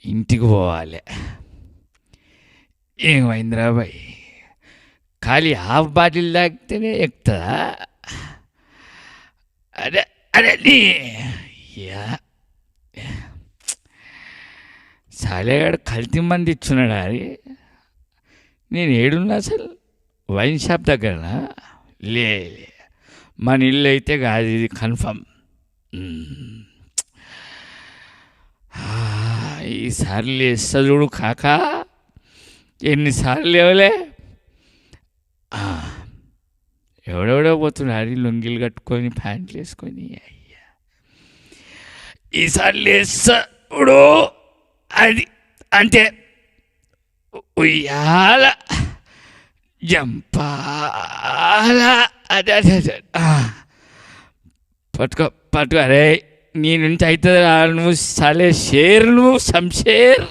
ఇంటికి పోవాలి. ఏమైందిరా బాయ్, ఖాళీ హాఫ్ బాటిల్ తాగితేనే ఎక్కుతుందా? అరే అరే నీ యా సాలేగాడు కల్తీ మంది ఇచ్చున్నాడా? అది నేను ఏడున్నా అసలు, వైన్ షాప్ దగ్గరనా? లే లే, మన ఇల్లు అయితే కాదు ఇది కన్ఫర్మ్. ఈసారి లేస్తా చూడు కాకా, ఎన్నిసార్లు లేవలే. ఎవడెవడో పోతున్నాడు లొంగిలు కట్టుకొని ప్యాంట్లు వేసుకొని. అయ్యా ఈసారి లేస్తా చూడు, అది అంటే ఉయ్యాల జంపాల. అదే అదే అదే పట్టుకో పట్టుకో. అరే నీ నుంచి అవుతుంది, నువ్వు సలే షేర్, నువ్వు సంషేర్.